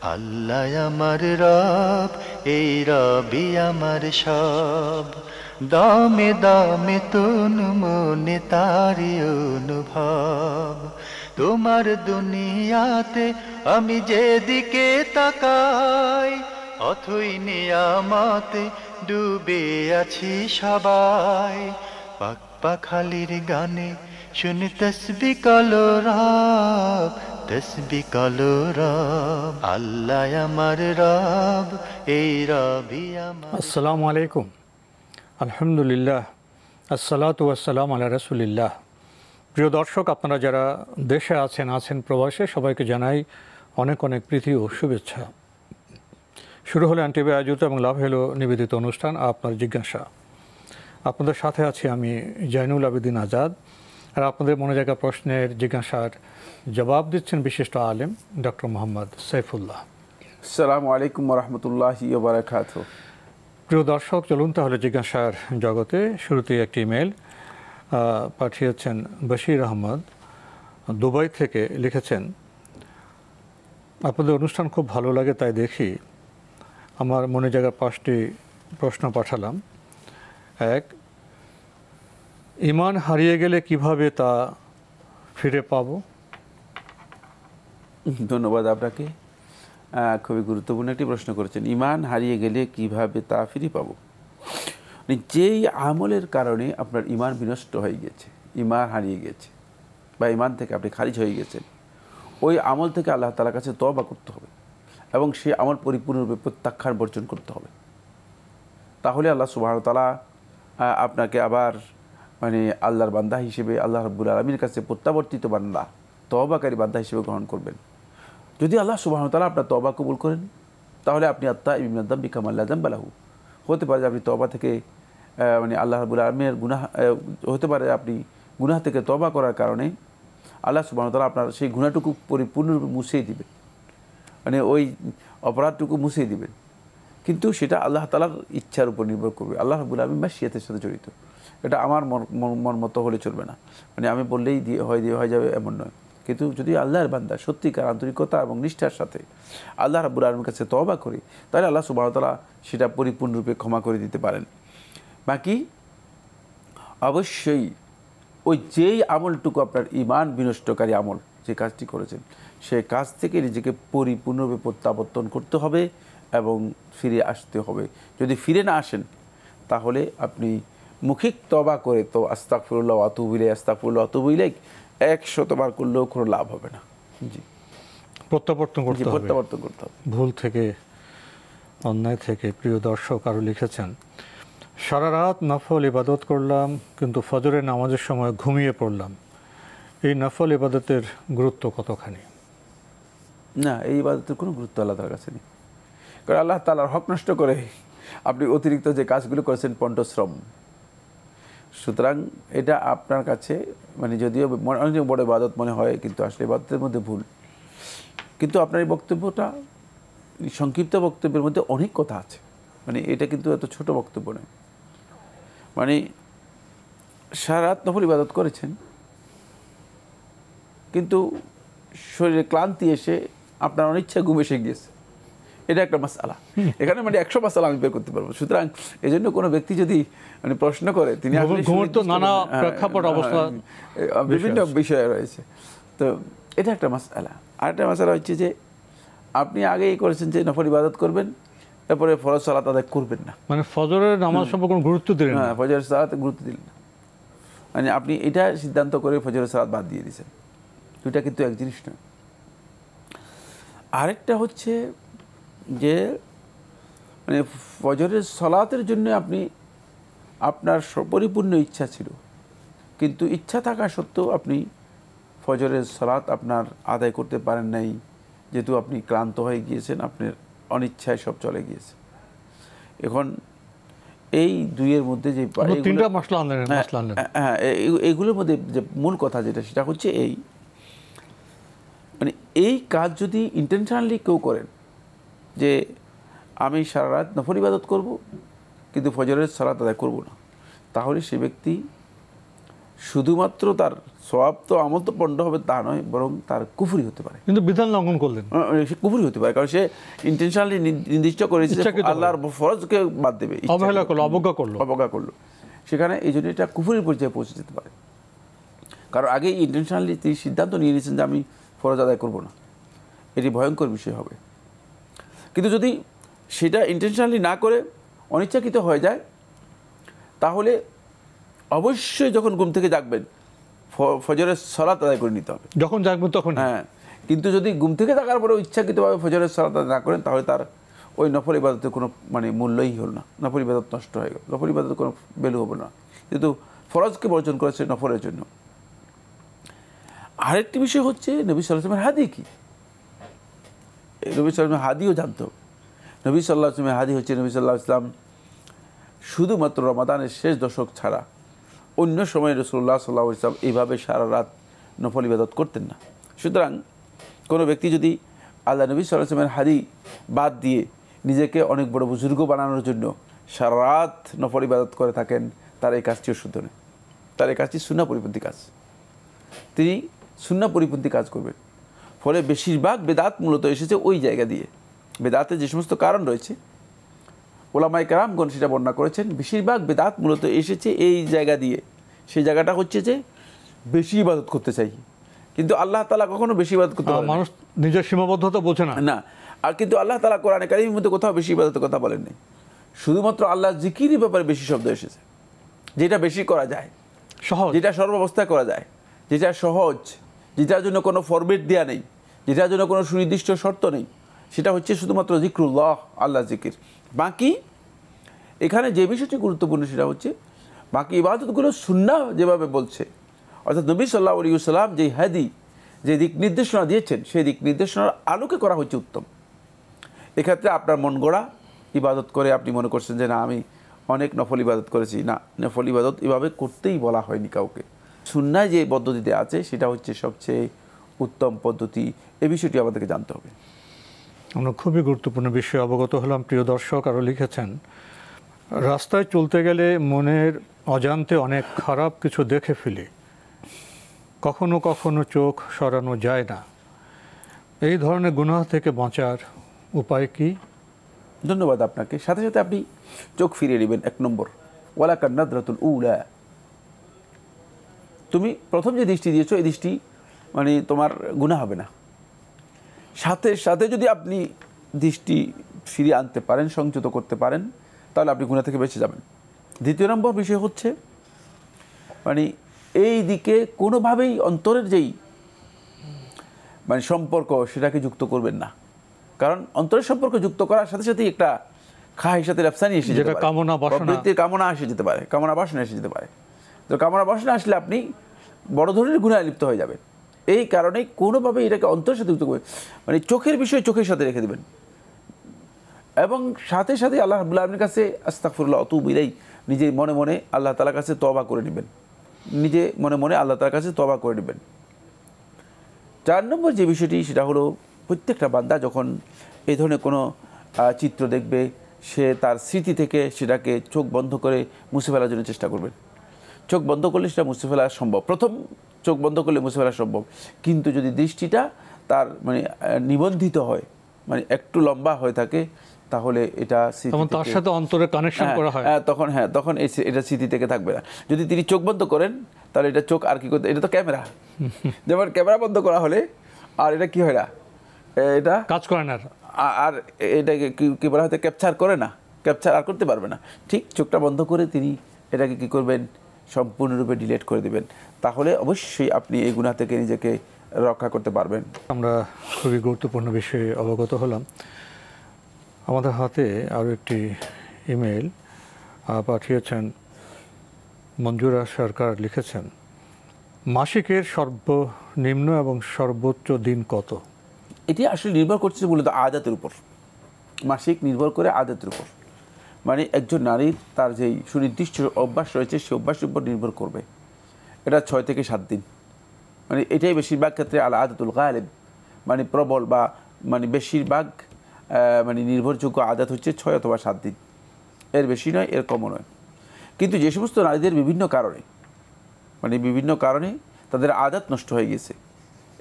আল্লাহ আমার রব, এই রবি আমার সব। দামে দামে তন মনে তারি অনুভব। তোমার দুনিয়াতে আমি যেদিকে তাকাই, অথই নিয়ামতে ডুবে আছি সবাই। পাক পাখালির গানে শুনি তসবি কলো রব, তসবি কলো রব। আল্লাহ আমার রব, এই রবি আমার। আসসালামু আলাইকুম, আলহামদুলিল্লাহ, আসসালাতু ওয়াসসালাম আলা রাসূলিল্লাহ। প্রিয় দর্শক, আপনারা যারা দেশে আছেন প্রবাসে, সবাইকে জানাই অনেক অনেক প্রীতি ও শুভেচ্ছা। শুরু হলো এনটিভি আয়োজিত এবং লাভ হলো নিবেদিত অনুষ্ঠান আপনার জিজ্ঞাসা। আপনাদের সাথে আছি আমি জয়নুল আবেদিন আজাদ। আর আপনাদের মনে জায়গা প্রশ্নের জিজ্ঞাসার জবাব দিচ্ছেন বিশিষ্ট আলেম ডক্টর মোহাম্মদ সাইফুল্লাহ। আসসালামু আলাইকুম ওয়া রাহমাতুল্লাহি ওয়া বারাকাতুহু। প্রিয় দর্শক, চলুন তাহলে জিজ্ঞাসার জগতে। শুরুতেই একটি ইমেল পাঠিয়েছেন বশির আহমদ, দুবাই থেকে। লিখেছেন, আপনাদের অনুষ্ঠান খুব ভালো লাগে, তাই দেখি আমার মনে জায়গার 5টি প্রশ্ন পাঠালাম। এক, ঈমান হারিয়ে গেলে কিভাবে তা ফিরে পাবো? ধন্যবাদ আপনাকে। খুবই গুরুত্বপূর্ণ একটি প্রশ্ন করেছেন। ঈমান হারিয়ে গেলে কিভাবে তা ফিরে পাবো? যেই আমলের কারণে আপনার ঈমান বিনষ্ট হয়ে গেছে, ঈমান হারিয়ে গেছে বা ঈমান থেকে আপনি খারিজ হয়ে গেছেন, ওই আমল থেকে আল্লাহ তাআলার কাছে তওবা করতে হবে এবং সেই আমল পরিপূর্ণরূপে প্রত্যাখ্যান বর্জন করতে হবে। তাহলে আল্লাহ সুবহানাহু ওয়া তাআলা আপনাকে আবার আল্লাহর বান্দা হিসেবে, আল্লাহ রাব্বুল আলামিনের কাছে প্রত্যাবর্তিত বান্দা, তওবাকারী বান্দা হিসেবে গ্রহণ করবেন। যদি আল্লাহ সুবহানাহু ওয়া তাআলা আপনার তওবা কবুল করেন, তাহলে আপনি আত্তাইবু মিনাদ যামবি কামা লা যামবা লাহু। হতে পারে যে আপনি তওবা থেকে আল্লাহ রাব্বুল আলামিনের গুনাহ, হতে পারে আপনি গুনাহ থেকে তওবা করার কারণে আল্লাহ সুবহানাহু ওয়া তাআলা আপনার সেই গুনাহটুকু পরিপূর্ণরূপে মুছিয়ে দিবেন, ওই অপরাধটুকু মুছিয়ে দিবেন। কিন্তু সেটা আল্লাহ তাআলার ইচ্ছার উপর নির্ভর করবে। আল্লাহ রাব্বুল আলামিন মাশিয়াতের সাথে জড়িত। এটা আমার মন মতো হলে চলবে না, আমি বললেই হয়ে যাবে এমন নয়। কিন্তু যদি আল্লাহর বান্দা সত্যিকার আন্তরিকতা এবং নিষ্ঠার সাথে আল্লাহ রাব্বুল আলামিনের কাছে তওবা করে, তাহলে আল্লাহ সুবহানাহু ওয়া তাআলা সেটা পরিপূর্ণরূপে ক্ষমা করে দিতে পারেন। বাকি অবশ্যই ওই যেই আমলটুকু আপনার ঈমান বিনষ্টকারী আমল, যে কাজটি করেছেন, সেই কাজ থেকে নিজেকে পরিপূর্ণরূপে প্রত্যাবর্তন করতে হবে এবং ফিরে আসতে হবে। যদি ফিরে না আসেন, তাহলে আপনি মুখিক তওবা করে তো আস্তাগফিরুল্লাহ ওয়া আতুবু ইলাইহি, আস্তাগফিরুল্লাহ ওয়া আতুবু ইলাইহি 100 বার করলেও কোনো লাভ হবে না। জি, প্রত্যাবর্তন করতে হবে, প্রত্যাবর্তন করতে হবে ভুল থেকে, অন্যায় থেকে। প্রিয় দর্শক আরও লিখেছেন, সারা রাত নফল ইবাদত করলাম, কিন্তু ফজরের নামাজের সময় ঘুমিয়ে পড়লাম। এই নফল ইবাদতের গুরুত্ব কতখানি? না, এই ইবাদতের কোনো গুরুত্ব আল্লাহ তাআলার কাছে নেই। কারণ আল্লাহ তাআলার হক নষ্ট করে আপনি অতিরিক্ত যে কাজগুলো করেছেন পণ্ডশ্রম। সুতরাং এটা আপনার কাছে যদিও অনেক বড় ইবাদত মনে হয়, কিন্তু আসলে ইবাদতের মধ্যে ভুল। কিন্তু আপনার এই বক্তব্যটা, সংক্ষিপ্ত বক্তব্যের মধ্যে অনেক কথা আছে। এটা কিন্তু এত ছোট বক্তব্য নয়। সারা রাত নফল ইবাদত করেছেন, কিন্তু শরীরে ক্লান্তি এসে আপনার অনিচ্ছা ঘুম এসে গিয়েছে, এটা একটা মাসআলা। এখানে 100 মাসআলা আমি বের করতে পারবো। সুতরাং এই জন্য কোনো ব্যক্তি যদি প্রশ্ন করে, তিনি নানা প্রেক্ষাপট অবস্থা, বিভিন্ন বিষয় রয়েছে, তো এটা একটা মাসআলা। আরেকটা মাসআলা হচ্ছে যে আপনি আগেই করেছেন যে নফল ইবাদত করবেন, তারপরে ফরজ সালাত আদায় করবেন না, ফজরের নামাজ সম্পর্কে কোনো গুরুত্ব দিলেন না, ফজরের সালাতে গুরুত্ব দিলেন না। আপনি এটা সিদ্ধান্ত করে ফজরের সালাত বাদ দিয়ে দিয়েছেন। দুইটা কিন্তু এক জিনিস নয়। আরেকটা হচ্ছে যে ফজরের সালাতের জন্য আপনার পরিপূর্ণ ইচ্ছা ছিল, কিন্তু ইচ্ছা থাকা সত্ত্বেও আপনি ফজরের সালাত আপনার আদায় করতে পারেন নাই, যেহেতু আপনি ক্লান্ত হয়ে গিয়েছেন, আপনার অনিচ্ছায় সব চলে গিয়েছে। এখন এই দুইয়ের মধ্যে যে এইগুলোর মধ্যে যে মূল কথা যেটা, সেটা হচ্ছে এই কাজ যদি ইন্টেনশনালি কেউ করেন যে আমি সারা রাত নফল ইবাদত করব, কিন্তু ফজরের সালাত আদায় করব না, তাহলে সে ব্যক্তি শুধুমাত্র তার সওয়াব তো আমল তো পণ্ড হবে তা নয়, বরং তার কুফরি হতে পারে। কিন্তু বিধান লঙ্ঘন করলেন, সে কুফরি হতে পারে, কারণ সে ইন্টেনশনালি নির্দিষ্ট করেছে আল্লাহর ফরজকে বাদ দেবে, অবহেলা করলো, অবজ্ঞা করলো। সেখানে এই জন্য এটা কুফরির পর্যায়ে পৌঁছে যেতে পারে। কারণ আগে ইন্টেনশনালি তিনি সিদ্ধান্ত নিয়ে নিয়েছেন যে আমি ফরজ আদায় করব না, এটি ভয়ঙ্কর বিষয় হবে। কিন্তু যদি সেটা ইন্টেনশনালি না করে অনিচ্ছাকৃত হয়ে যায়, তাহলে অবশ্যই যখন ঘুম থেকে জাগবেন ফজরের সালাত আদায় করে নিতে হবে, যখন জাগবেন তখন। হ্যাঁ, কিন্তু যদি ঘুম থেকে জাগার পরেও ইচ্ছাকৃতভাবে ফজরের সালাত আদায় না করেন, তাহলে তার ওই নফল ইবাদতের কোনো মূল্যই হল না, নফল ইবাদত নষ্ট হয়ে গেল, নফল ইবাদতের কোনো ভ্যালু হবে না, কিন্তু ফরজকে বর্জন করেছে নফলের জন্য। আরেকটি বিষয় হচ্ছে নবী সাল্লাল্লাহু আলাইহি ওয়াসাল্লামের হাদি কি, নবী সাল্লাল্লাহু আলাইহি ওয়াসাল্লামের হাদিও জানতো। নবী সাল্লাল্লাহু আলাইহি ওয়াসাল্লামের হাদি হচ্ছে, নবী সাল্লাল্লাহু আলাইহি ওয়াসাল্লাম শুধুমাত্র রমাদানের শেষ দশক ছাড়া অন্য সময় রাসূলুল্লাহ সাল্লাল্লাহু আলাইহি ওয়াসাল্লাম এইভাবে সারা রাত নফল ইবাদত করতেন না। সুতরাং কোনো ব্যক্তি যদি আল্লাহ নবী সাল্লাল্লাহু আলাইহি ওয়াসাল্লামের হাদি বাদ দিয়ে নিজেকে অনেক বড় বুজুর্গ বানানোর জন্য সারা রাত নফল ইবাদত করে থাকেন, তার এই কাজটিও শুদ্ধ নয়, তার এই কাজটি সুন্নাহ পরিপন্থী কাজ, তিনি সুন্নাহ পরিপন্থী কাজ করবেন। ফলে বেশিরভাগ বেদাত মূলত এসেছে ওই জায়গা দিয়ে। বেদাতে যে সমস্ত কারণ রয়েছে ওলামায়ে কেরামগণ সেটা বর্ণনা করেছেন, বেশিরভাগ বেদাত মূলত এসেছে এই জায়গা দিয়ে। সেই জায়গাটা হচ্ছে যে বেশি ইবাদত করতে চাই, কিন্তু আল্লাহ তাআলা কখনো বেশি ইবাদত করতে পারেন না, মানুষ নিজের সীমাবদ্ধতা বোঝে না। না, আর কিন্তু আল্লাহ তাআলা কোরআনে কারীমের মধ্যে কোথাও বেশি ইবাদতের কথা বলেননি, শুধুমাত্র আল্লাহ জিকিরের ব্যাপারে বেশি শব্দ এসেছে, যেটা বেশি করা যায়, সহজ, যেটা সর্বাবস্থায় করা যায়, যেটা সহজ, যেটার জন্য কোনো ফরমেট দেওয়া নেই, যেটার জন্য কোনো সুনির্দিষ্ট শর্ত নেই, সেটা হচ্ছে শুধুমাত্র জিক্রুল্লাহ, আল্লাহ জিকির। বাকি এখানে যে বিষয়টি গুরুত্বপূর্ণ সেটা হচ্ছে বাকি ইবাদতগুলো সুন্নাহ যেভাবে বলছে, অর্থাৎ নবী সাল্লাল্লাহু আলাইহি ওয়াসাল্লাম যে হাদি, যে দিক নির্দেশনা দিয়েছেন, সেই দিক নির্দেশনার আলোকে করা হচ্ছে উত্তম। এক্ষেত্রে আপনার মন গড়া ইবাদত করে আপনি মনে করছেন যে না আমি অনেক নফল ইবাদত করেছি, না, নফল ইবাদত এভাবে করতেই বলা হয়নি কাউকে। সুন্নাহ যে পদ্ধতিতে আছে সেটা হচ্ছে সবচেয়ে উত্তম পদ্ধতি, এই বিষয়টি আমাদেরকে জানতে হবে। আমরা খুবই গুরুত্বপূর্ণ বিষয়ে অবগত হলাম। প্রিয় দর্শক আরও লিখেছেন, রাস্তায় চলতে গেলে মনের অজান্তে অনেক খারাপ কিছু দেখে ফেলি, কখনো কখনো চোখ সরানো যায় না, এই ধরনের গুনাহ থেকে বাঁচার উপায় কি? ধন্যবাদ আপনাকে। সাথে সাথে আপনি চোখ ফিরিয়ে নেবেন। 1 নম্বর, ওয়ালাকান নাদরাতুল উলা, তুমি প্রথম যে দৃষ্টি দিয়েছো এই দৃষ্টি তোমার গুনাহ হবে না। সাথে সাথে যদি আপনি দৃষ্টি ফিরিয়ে আনতে পারেন, সংযত করতে পারেন, তাহলে আপনি গুনাহ থেকে বেঁচে যাবেন। দ্বিতীয় নম্বর বিষয় হচ্ছে এই দিকে কোনোভাবেই অন্তরের যেই সম্পর্ক সেটাকে যুক্ত করবেন না, কারণ অন্তরের সম্পর্ক যুক্ত করার সাথে সাথে একটা খাহিসাতের আফসানি এসে যেতে পারে, প্রবৃত্তির কামনা এসে যেতে পারে, কামনা বাসনা এসে যেতে পারে। তো কামনা বাসনা আসলে আপনি বড় ধরনের গুনাহে লিপ্ত হয়ে যাবেন। এই কারণে কোনোভাবে এটাকে অন্তরের সাথে যুক্ত করে চোখের বিষয় চোখের সাথে রেখে দেবেন, এবং সাথে সাথে আল্লাহ রাব্বুল আলামিনের কাছে আস্তাগফিরুল্লাহ আতুবু ইলাইহি, নিজে মনে মনে আল্লাহ তাআলার কাছে তওবা করে নেবেন, নিজে মনে মনে আল্লাহ তাআলার কাছে তওবা করে নেবেন। 4 নম্বর যে বিষয়টি সেটা হলো, প্রত্যেকটা বান্দা যখন এই ধরনের কোনো চিত্র দেখবে, সে তার স্মৃতি থেকে সেটাকে চোখ বন্ধ করে মুছে ফেলার জন্য চেষ্টা করবেন। চোখ বন্ধ করলে সেটা মুছে ফেলা সম্ভব, প্রথম চোখ বন্ধ করলে মুছে ফেলা সম্ভব, কিন্তু যদি দৃষ্টিটা তার নিবন্ধিত হয়, একটু লম্বা হয়ে থাকে, তাহলে এটা তার সাথে অন্তরে কানেকশন করা হয়, তখন এটা স্মৃতি থেকে থাকবে না। যদি তিনি চোখ বন্ধ করেন তাহলে এটা চোখ আর কি করতে, এটা তো ক্যামেরা, যেমন ক্যামেরা বন্ধ করা হলে আর এটা কি হয় না, এটা কাজ করে না, আর এটাকে কি বলা হয়, ক্যাপচার করে না, ক্যাপচার আর করতে পারবে না। ঠিক চোখটা বন্ধ করে তিনি এটাকে কি করবেন, সম্পূর্ণরূপে ডিলিট করে দিবেন, তাহলে অবশ্যই আপনি এই গুনাহ থেকে নিজেকে রক্ষা করতে পারবেন। আমরা খুবই গুরুত্বপূর্ণ বিষয়ে অবগত হলাম। আমাদের হাতে আরও একটি ইমেল পাঠিয়েছেন মঞ্জুরা সরকার, লিখেছেন, মাসিকের সর্বনিম্ন এবং সর্বোচ্চ দিন কত? এটি আসলে নির্ভর করছে মূলত আদাতের উপর, মাসিক নির্ভর করে আদাতের উপর, একজন নারীর তার যেই সুনির্দিষ্ট অভ্যাস রয়েছে সেই অভ্যাসের উপর নির্ভর করবে। এটা 6 থেকে 7 দিন, এটাই বেশিরভাগ ক্ষেত্রে আল আদাতুল গালিব, প্রবল বা বেশিরভাগ নির্ভরযোগ্য আদাত হচ্ছে 6 অথবা 7 দিন, এর বেশি নয়, এর কমও নয়। কিন্তু যে সমস্ত নারীদের বিভিন্ন কারণে মানে বিভিন্ন কারণে তাদের আদাত নষ্ট হয়ে গেছে।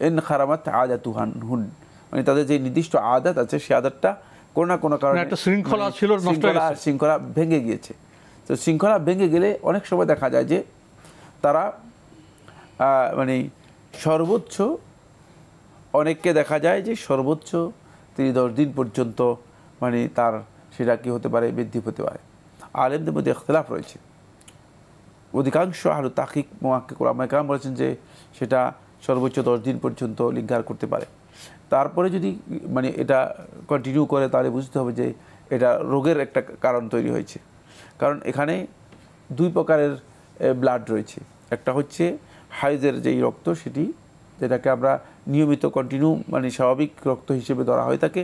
এন খারামাত আদাতুহান হুন, মানে তাদের যে নির্দিষ্ট আদাত আছে সেই আদাতটা কোনো না কোনো কারণে একটা শৃঙ্খলা ছিল, নষ্ট হয়ে গেছে। শৃঙ্খলা ভেঙে গিয়েছে। তো শৃঙ্খলা ভেঙে গেলে অনেক সময় দেখা যায় যে তারা মানে সর্বোচ্চ, অনেককে দেখা যায় যে সর্বোচ্চ তিনি 10 দিন পর্যন্ত মানে তার সেটা কি হতে পারে, বৃদ্ধি হতে পারে। আলেমদের মধ্যে ইখতিলাফ রয়েছে। অধিকাংশ আহলে তাহকিক মুহাক্কিক উলামা কেরাম বলেছেন যে সেটা সর্বোচ্চ 10 দিন পর্যন্ত লিঙ্গার করতে পারে। তারপরে যদি মানে এটা কন্টিনিউ করে তাহলে বুঝতে হবে যে এটা রোগের একটা কারণ তৈরি হয়েছে। কারণ এখানে 2 প্রকারের ব্লাড রয়েছে। একটা হচ্ছে হাইজের যেই রক্ত, সেটি যেটাকে আমরা নিয়মিত কন্টিনিউ মানে স্বাভাবিক রক্ত হিসেবে ধরা হয়ে থাকে।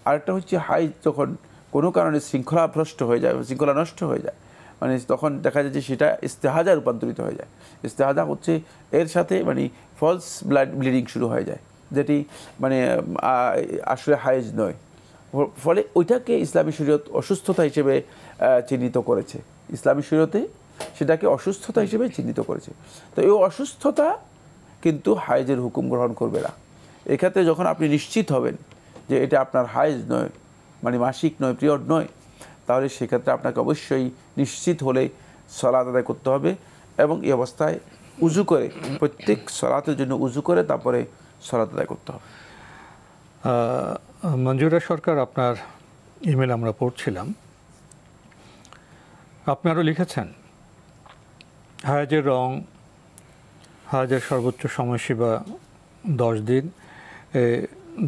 আরেকটা হচ্ছে হাইজ যখন কোনো কারণে শৃঙ্খলা ভ্রষ্ট হয়ে যায়, শৃঙ্খলা নষ্ট হয়ে যায়, মানে তখন দেখা যায় যে সেটা ইস্তেহাজা রূপান্তরিত হয়ে যায়। ইস্তেহাজা হচ্ছে এর সাথে মানে ফলস ব্লিডিং শুরু হয়ে যায়, যেটি মানে আসলে হাইজ নয়। ফলে ওইটাকে ইসলামী শরীয়ত অসুস্থতা হিসেবে চিহ্নিত করেছে। ইসলামী শরীয়তে সেটাকে অসুস্থতা হিসেবে চিহ্নিত করেছে। তো এই অসুস্থতা কিন্তু হাইজের হুকুম গ্রহণ করবে না। এক্ষেত্রে যখন আপনি নিশ্চিত হবেন যে এটা আপনার হাইজ নয়, মানে মাসিক নয়, পিরিয়ড নয়, তাহলে সেক্ষেত্রে আপনাকে অবশ্যই নিশ্চিত হলে সালাত আদায় করতে হবে এবং এই অবস্থায় উজু করে, প্রত্যেক সালাতের জন্য উজু করে তারপরে সালাত আদায় করতে হবে। মঞ্জুরা সরকার, আপনার ইমেল আমরা পড়ছিলাম, আপনি আরও লিখেছেন হায়াজের রং, হায়াজের সর্বোচ্চ সময়সীমা 10 দিন।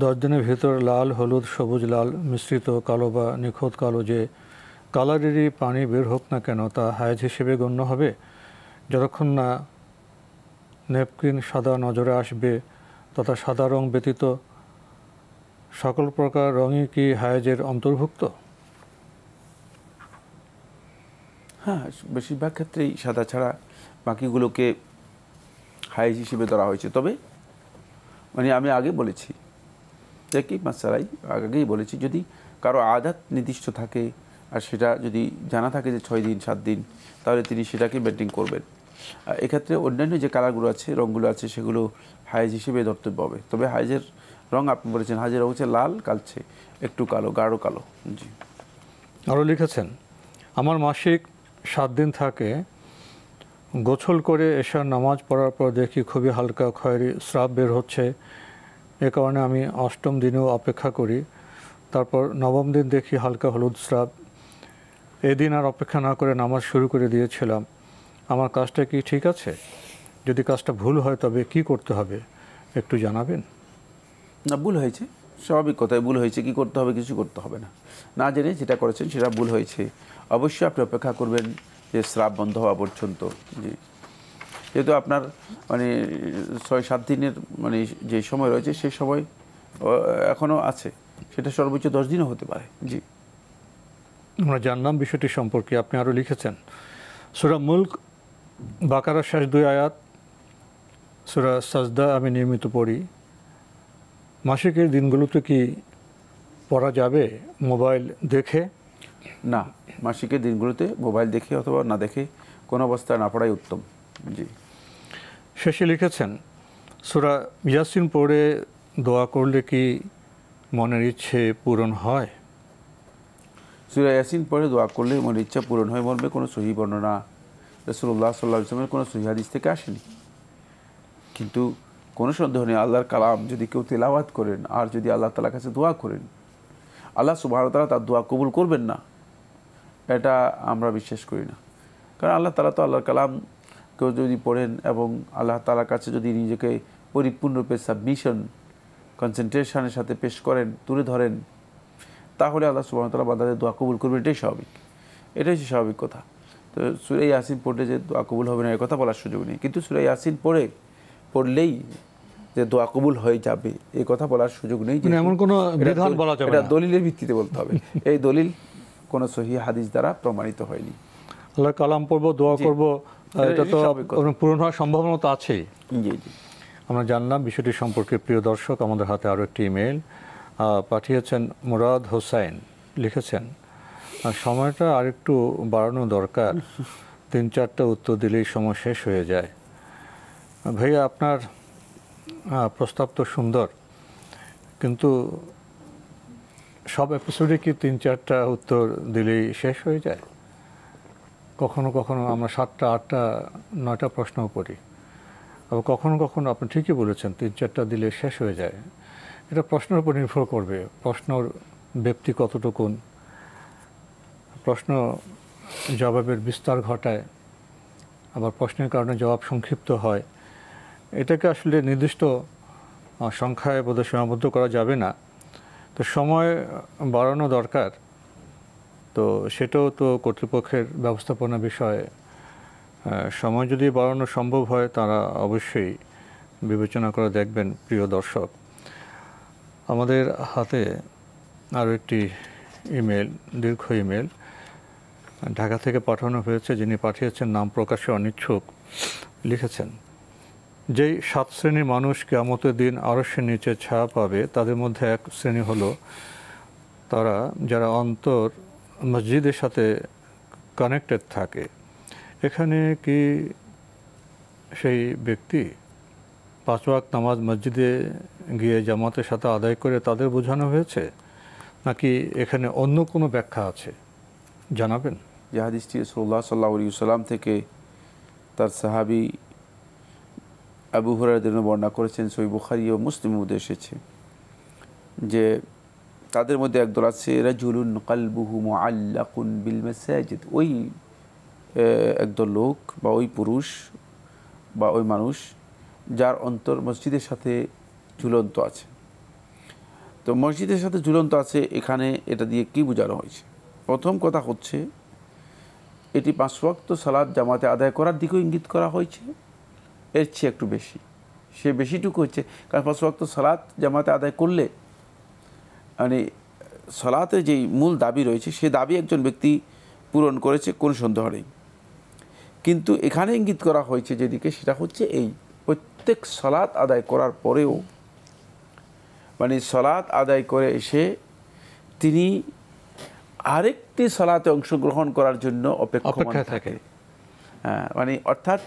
10 দিনের ভিতর লাল, হলুদ, সবুজ, লাল মিশ্রিত কালো বা নিখুঁত কালো যে কালারেরই পানি বের হোক না কেন তা হায়াজ হিসেবে গণ্য হবে যতক্ষণ না নেপকিন সাদা নজরে আসবে, তথা সাদা রং ব্যতীত সকল প্রকার রঙই কি হায়াজের অন্তর্ভুক্ত? হ্যাঁ, বেশিরভাগ ক্ষেত্রেই সাদা ছাড়া বাকিগুলোকে হাইজ হিসেবে ধরা হয়েছে। তবে মানে আমি আগে বলেছি যে কি মাসালাই আগেই বলেছি, যদি কারো আদাত নির্দিষ্ট থাকে আর সেটা যদি জানা থাকে যে 6 দিন 7 দিন, তাহলে তিনি সেটাকে মেনটেন করবেন। এক্ষেত্রে অন্যান্য যে কালারগুলো আছে, রঙগুলো আছে, সেগুলো হাইজ হিসেবে ধর্তব্য হবে। তবে হাইজের রং আপনি বলেছেন, হাইজের রং হচ্ছে লাল, কালচে, একটু কালো, গাঢ় কালো। জি। আরও লিখেছেন, আমার মাসিক 7 দিন থাকে, গোসল করে এশার নামাজ পড়ার পর দেখি খুবই হালকা খয়েরি স্রাব বের হচ্ছে। এ কারণে আমি 8ম দিনেও অপেক্ষা করি, তারপর 9ম দিন দেখি হালকা হলুদ স্রাব। এদিন আর অপেক্ষা না করে নামাজ শুরু করে দিয়েছিলাম। আমার কাজটা কি ঠিক আছে? যদি কাজটা ভুল হয় তবে কি করতে হবে একটু জানাবেন? না, ভুল হয়েছে, স্বাভাবিক কথায় ভুল হয়েছে। কি করতে হবে? কিছু করতে হবে না। না জেনে যেটা করেছেন সেটা ভুল হয়েছে। অবশ্যই আপনি অপেক্ষা করবেন যে স্রাব বন্ধ হওয়া পর্যন্ত। জি, যেহেতু আপনার মানে 6-7 দিনের মানে যে সময় রয়েছে সেই সময় এখনও আছে, সেটা সর্বোচ্চ 10 দিনও হতে পারে। জি, আমরা জানলাম বিষয়টি সম্পর্কে। আপনি আরও লিখেছেন, সূরা মুলক বাকারার শেষ 2 আয়াত, সূরা সাজদা আমি নিয়মিত পড়ি। মাসিকের দিনগুলোতে কি পড়া যাবে মোবাইল দেখে? না, মাসিকের দিনগুলোতে মোবাইল দেখে অথবা না দেখে কোনো অবস্থায় না পড়াই উত্তম। জি। শেষে লিখেছেন, সূরা ইয়াসিন পড়ে দোয়া করলে কি মনের ইচ্ছে পূরণ হয়? সূরা ইয়াসিন পড়ে দোয়া করলে মনের ইচ্ছা পূরণ হয় মর্মে কোনো সহিহ বর্ণনা রাসূলুল্লাহ সাল্লাল্লাহু আলাইহি ওয়াসাল্লামের কোনো সহিহ হাদিস থেকে আসেনি। কিন্তু কোনো সন্দেহ নেই, আল্লাহর কালাম যদি কেউ তেলাওয়াত করেন আর যদি আল্লাহ তাআলার কাছে দোয়া করেন, আল্লাহ সুবহানাহু ওয়া তাআলা তার দোয়া কবুল করবেন না, এটা আমরা বিশ্বাস করি না। কারণ আল্লাহ তাআলা তো আল্লাহর কালাম কেউ যদি পড়েন এবং আল্লাহ তাআলার কাছে যদি নিজেকে পরিপূর্ণরূপে সাবমিশন, কনসেন্ট্রেশনের সাথে পেশ করেন, তুলে ধরেন, তাহলে আল্লাহ সুবহানাহু ওয়া তাআলা বান্দাদের দোয়া কবুল করবেন। এটাই স্বাভাবিক, এটাই হচ্ছে স্বাভাবিক কথা। তো সূরা ইয়াসিন পড়লে যে দোয়া কবুল হবে না এর কথা বলার সুযোগ নেই। কিন্তু সূরা ইয়াসিন পড়লেই যে দোয়া কবুল হয়ে যাবে এই কথা বলার সুযোগ নেই। এমন কোনো বিধান বলা যাবে না, এটা দলিলের ভিত্তিতে বলতে হবে। এই দলিল কোনো সহিহ হাদিস দ্বারা প্রমাণিত হয়নি। আল্লাহ কালাম পড়বো, দোয়া করবো, এটা তো পূরণ হওয়ার সম্ভাবনা তো আছেই। জি জি, আমরা জানলাম বিষয়টি সম্পর্কে। প্রিয় দর্শক, আমাদের হাতে আরও একটি ইমেল পাঠিয়েছেন মুরাদ হোসাইন। লিখেছেন, সময়টা আরেকটু বাড়ানো দরকার, 3-4টা উত্তর দিলেই সময় শেষ হয়ে যায়। ভাইয়া আপনার প্রস্তাব তো সুন্দর, কিন্তু সব এপিসোডে কি 3-4টা উত্তর দিলেই শেষ হয়ে যায়? কখনো কখনো আমরা 7টা 8টা 9টা প্রশ্নও করি, আবার কখনো কখনো আপনি ঠিকই বলেছেন 3-4টা দিলে শেষ হয়ে যায়। এটা প্রশ্নের উপর নির্ভর করবে, প্রশ্নর ব্যাপ্তি কতটুকুন, প্রশ্ন জবাবের বিস্তার ঘটায়, আবার প্রশ্নের কারণে জবাব সংক্ষিপ্ত হয়। এটাকে আসলে নির্দিষ্ট সংখ্যায় বোধহয় সীমাবদ্ধ করা যাবে না। তো সময় বাড়ানো দরকার, তো সেটাও তো কর্তৃপক্ষের ব্যবস্থাপনা বিষয়ে। সময় যদি বাড়ানো সম্ভব হয় তারা অবশ্যই বিবেচনা করে দেখবেন। প্রিয় দর্শক, আমাদের হাতে আরও একটি ইমেল, দীর্ঘ ইমেল ঢাকা থেকে পাঠানো হয়েছে। যিনি পাঠিয়েছেন নাম প্রকাশে অনিচ্ছুক, লিখেছেন, যেই 7 শ্রেণীর মানুষ কিয়ামতের দিন আরশের নিচে ছায়া পাবে, তাদের মধ্যে এক শ্রেণী হলো তারা যারা অন্তর মসজিদের সাথে কানেক্টেড থাকে। এখানে কি সেই ব্যক্তি 5 ওয়াক্ত নামাজ মসজিদে গিয়ে জামাতের সাথে আদায় করে তাদের বোঝানো হয়েছে, নাকি এখানে অন্য কোনো ব্যাখ্যা আছে? জানাবেন। যে হাদিসটি রাসূলুল্লাহ সাল্লাল্লাহু আলাইহি ওয়াসাল্লাম থেকে তার সাহাবী আবু হুরায়রা থেকে বর্ণনা করেছেন, সহিহ বুখারী ও মুসলিমের মধ্যে এসেছে যে তাদের মধ্যে একদল আছে রাজুলুন কলবুহু মুআল্লাকুন বিল মাসাজিদ। ওই একদল লোক বা ওই পুরুষ বা ওই মানুষ যার অন্তর মসজিদের সাথে ঝুলন্ত আছে। তো মসজিদের সাথে ঝুলন্ত আছে, এখানে এটা দিয়ে কি বোঝানো হয়েছে? প্রথম কথা হচ্ছে এটি 5 ওয়াক্ত সালাত জামাতে আদায় করার দিকেও ইঙ্গিত করা হয়েছে, এর চেয়ে একটু বেশি। সে বেশিটুকু হচ্ছে, কারণ 5 ওয়াক্ত সালাত জামাতে আদায় করলে মানে সালাতের যেই মূল দাবি রয়েছে সে দাবি একজন ব্যক্তি পূরণ করেছে, কোনো সন্দেহ নেই। কিন্তু এখানে ইঙ্গিত করা হয়েছে যেদিকে, সেটা হচ্ছে এই প্রত্যেক সালাত আদায় করার পরেও, মানে সালাত আদায় করে এসে তিনি আরেকটি সালাতে অংশগ্রহণ করার জন্য অপেক্ষা থাকে। হ্যাঁ, মানে অর্থাৎ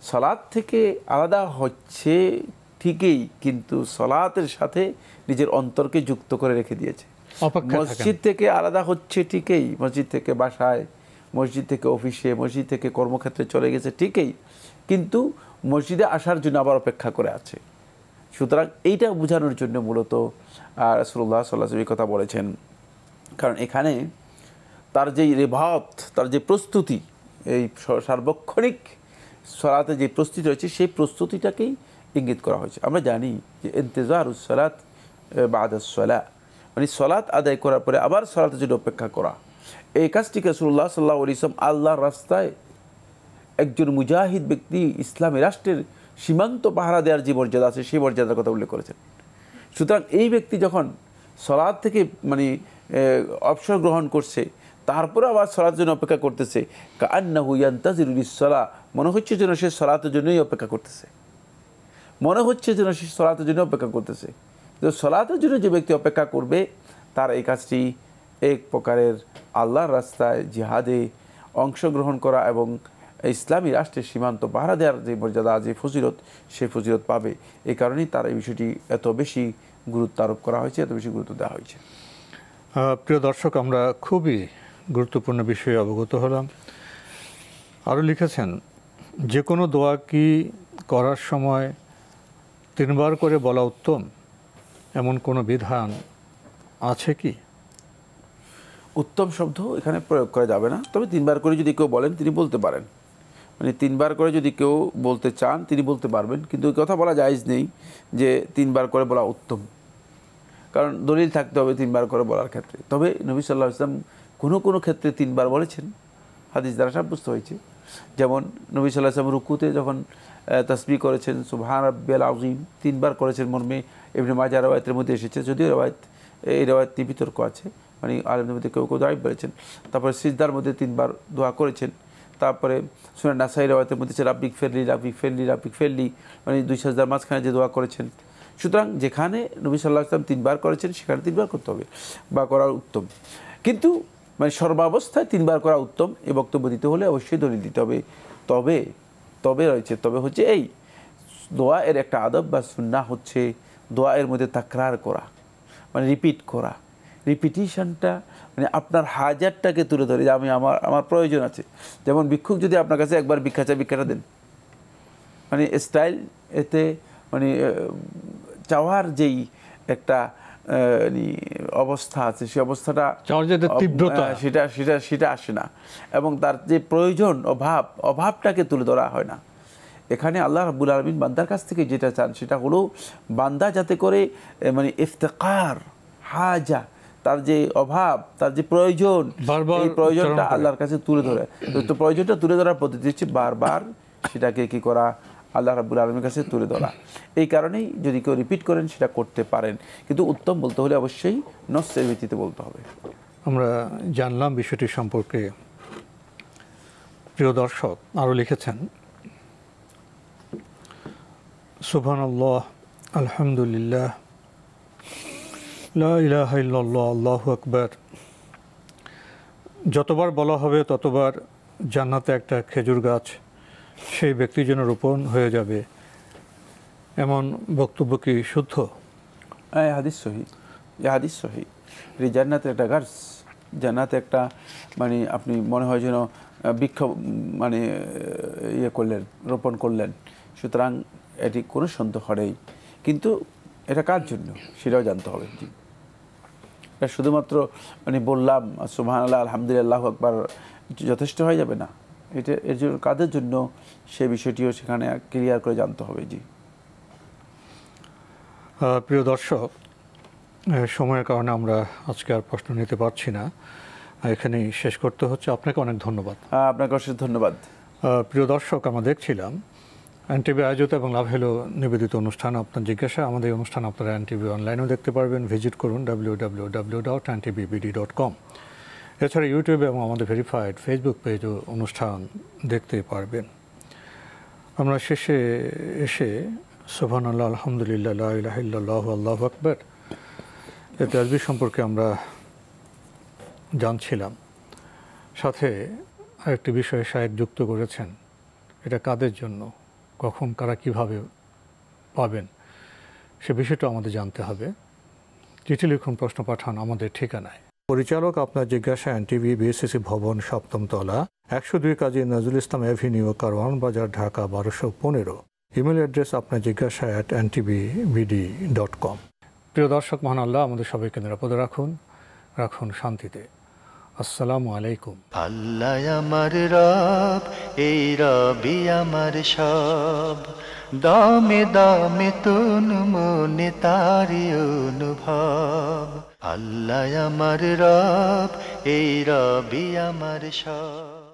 সালাত থেকে আলাদা হচ্ছে ঠিকই, কিন্তু সালাতের সাথে নিজের অন্তরকে যুক্ত করে রেখে দিয়েছে। মসজিদ থেকে আলাদা হচ্ছে ঠিকই, মসজিদ থেকে বাসায়, মসজিদ থেকে অফিসে, মসজিদ থেকে কর্মক্ষেত্রে চলে গেছে ঠিকই, কিন্তু মসজিদে আসার জন্য আবার অপেক্ষা করে আছে। সুতরাং এইটা বোঝানোর জন্য মূলত রাসূলুল্লাহ সাল্লাল্লাহু আলাইহি ওয়াসাল্লাম কথা বলেছেন। কারণ এখানে তার যেই রেবাত, তার যে প্রস্তুতি, এই সার্বক্ষণিক সালাতে যে প্রস্তুতি রয়েছে, সেই প্রস্তুতিটাকেই ইঙ্গিত করা হয়েছে। আমরা জানি যে ইন্তেজারুস সালাত বাদাস সালাহ, মানে সালাত আদায় করার পরে আবার সালাতের জন্য অপেক্ষা করা, এই কাজটিকে রাসূলুল্লাহ সাল্লাল্লাহু আলাইহি ওয়াসাল্লাম আল্লাহর রাস্তায় একজন মুজাহিদ ব্যক্তি ইসলামী রাষ্ট্রের সীমান্ত পাহারা দেওয়ার যে মর্যাদা আছে সেই মর্যাদার কথা উল্লেখ করেছেন। সুতরাং এই ব্যক্তি যখন সালাত থেকে মানে অবসর গ্রহণ করছে, তারপরে আবার সালাতের জন্য অপেক্ষা করতেছে, কাআন্নাহু ইয়ান্তাজিরু লিস-সালাহ, মনে হচ্ছে যেন সে সালাতের জন্যই অপেক্ষা করতেছে, মনে হচ্ছে যেন সে সালাতের জন্য অপেক্ষা করতেছে। তো সালাতের জন্য যে ব্যক্তি অপেক্ষা করবে, তার এই কাজটি এক প্রকারের আল্লাহর রাস্তায় জিহাদে অংশগ্রহণ করা এবং ইসলামী রাষ্ট্রের সীমান্ত পাহারা দেওয়ার যে মর্যাদা, যে ফজিলত, সেই ফজিলত পাবে। এই কারণেই তার এই বিষয়টি এত বেশি গুরুত্ব আরোপ করা হয়েছে, এত বেশি গুরুত্ব দেওয়া হয়েছে। প্রিয় দর্শক, আমরা খুবই গুরুত্বপূর্ণ বিষয়ে অবগত হলাম। আরও লিখেছেন, যে কোনো দোয়া কি করার সময় 3 বার করে বলা উত্তম, এমন কোনো বিধান আছে কি? উত্তম শব্দ এখানে প্রয়োগ করা যাবে না, তবে 3 বার করে যদি কেউ বলেন তিনি বলতে পারেন। মানে 3 বার করে যদি কেউ বলতে চান তিনি বলতে পারবেন, কিন্তু এই কথা বলা জায়েজ নেই যে 3 বার করে বলা উত্তম, কারণ দলিল থাকতে হবে 3 বার করে বলার ক্ষেত্রে। তবে নবী সাল্লাল্লাহু আলাইহি ওয়াসাল্লাম কোনো কোনো ক্ষেত্রে 3 বার বলেছেন, হাদিস দ্বারা সাব্যস্ত হয়েছে। যেমন নবী সাল্লাল্লাহু আলাইহি ওয়াসাল্লাম রুকুতে যখন তাসবিহ করেছেন সুবহান রাব্বিয়াল আযীম 3 বার করেছেন, মর্মে ইবনে মাজাহ রওয়ায়াতের মধ্যে এসেছে, যদিও এই রওয়ায়াতটি বিতর্ক আছে, মানে আলেমদের মধ্যে কেউ কেউ দায়ীফ বলেছেন। তারপরে সিজদার মধ্যে 3 বার দোয়া করেছেন। তারপরে সুনান নাসাঈ রওয়ায়াতের মধ্যে রাব্বিক ফিরলি রাব্বিক ফিরলি রাব্বিক ফিরলি, মানে 2 সাজদার মাঝখানে যে দোয়া করেছেন। সুতরাং যেখানে নবী সাল্লাল্লাহু আলাইহি ওয়াসাল্লাম 3 বার করেছেন সেখানে 3 বার করতে হবে বা করা উত্তম, কিন্তু মানে সর্বাবস্থায় 3 বার করা উত্তম এই বক্তব্য দিতে হলে অবশ্যই দলিল দিতে হবে। তবে রয়েছে, তবে হচ্ছে এই দোয়া এর একটা আদব বা সুন্নাহ হচ্ছে দোয়া এর মধ্যে তাকরার করা, মানে রিপিট করা। রিপিটিশনটা মানে আপনার হাজারটাকে তুলে ধরে যে আমি আমার প্রয়োজন আছে। যেমন ভিক্ষুক যদি আপনার কাছে একবার ভিক্ষা চায়, ভিক্ষাটা দেন, মানে স্টাইল এতে মানে চাওয়ার যেই একটা অবস্থা আছে, সেই অবস্থাটা সেটা আসে না, এবং তার যে প্রয়োজন অভাবটাকে তুলে ধরা হয় না। এখানে আল্লাহ রাব্বুল আলামিন বান্দার কাছ থেকে যেটা চান সেটা হলো বান্দা যাতে করে মানে ইফতেকার, হাজা, তার যে অভাব, তার যে প্রয়োজন, এই প্রয়োজনটা আল্লাহর কাছে তুলে ধরে। তো প্রয়োজনটা তুলে ধরার পদ্ধতি হচ্ছে বারবার সেটাকে কি করা, আল্লাহ রাব্বুল আলামিনের কাছে তুলে ধরা। এই কারণেই যদি কেউ রিপিট করেন সেটা করতে পারেন, কিন্তু উত্তম বলতে হলে অবশ্যই নসের ভিত্তিতে বলতে হবে। আমরা জানলাম বিষয়টি সম্পর্কে। প্রিয় দর্শক আরও লিখেছেন, সুবহানাল্লাহ, আলহামদুলিল্লাহ, লা ইলাহা ইল্লাল্লাহ, আল্লাহু আকবার। যতবার বলা হবে ততবার জান্নাতে একটা খেজুর গাছ সেই ব্যক্তির জন্য রোপণ হয়ে যাবে, এমন বক্তব্য কি শুদ্ধ? হাদিস সহি, হাদিস সহি। জান্নাতে একটা গাছ, জান্নাতে একটা মানে আপনি মনে হয় যেন বৃক্ষ মানে করলেন, রোপণ করলেন। সুতরাং এটি কোনো সন্দেহ নেই, কিন্তু এটা কার জন্য সেটাও জানতে হবে। এটা শুধুমাত্র মানে বললাম সুবহানাল্লাহ, আলহামদুলিল্লাহ, আল্লাহু আকবার যথেষ্ট হয়ে যাবে না। এটা এর জন্য কাদের জন্য সে বিষয়টিও সেখানে ক্লিয়ার করে জানতে হবে। জি প্রিয় দর্শক, সময়ের কারণে আমরা আজকে আর প্রশ্ন নিতে পারছি না, এখানেই শেষ করতে হচ্ছে। আপনাকে অনেক ধন্যবাদ। আপনাকে অশেষ ধন্যবাদ। প্রিয় দর্শক, আমরা দেখছিলাম এনটিভি আয়োজিত এবং লাভ হলো নিবেদিত অনুষ্ঠান আপনার জিজ্ঞাসা। আমাদের এই অনুষ্ঠান আপনারা এনটিভি অনলাইনেও দেখতে পারবেন, ভিজিট করুন www.ntvbd.com। এছাড়া ইউটিউবে এবং আমাদের ভেরিফাইড ফেসবুক পেজও অনুষ্ঠান দেখতে পারবেন। আমরা শেষে এসে সুবহানাল্লাহ, আলহামদুলিল্লাহ, লা ইলাহা ইল্লাল্লাহু, আল্লাহু আকবার এই তাসবিহ সম্পর্কে আমরা জানছিলাম। সাথে আরেকটি বিষয়ে শায়েখ যুক্ত করেছেন, এটা কাদের জন্য, কখন, কারা, কিভাবে পাবেন, সে বিষয়টা আমাদের জানতে হবে। চিঠি লিখুন, প্রশ্ন পাঠান আমাদের ঠিকানায়। পরিচালক আপনার জিজ্ঞাসা, এনটিভি, বিএসসিসি ভবন, ৭ম তলা, ১০২ কাজী নজরুল ইসলাম অ্যাভিনিউ, কারওয়ান বাজার, ঢাকা ১২১৫। ইমেল অ্যাড্রেস আপনার জিজ্ঞাসা @ntvbd.com। প্রিয় দর্শক, মহান আল্লাহ আমাদের সবাইকে নিরাপদে রাখুন, রাখুন শান্তিতে। আসসালামু আলাইকুম। আল্লাহ আমার রব, এই রবি আমার সব, দামে দামে তুন মনে তারি অনুভব। আল্লাহ আমার রব, এই রবি আমার সব।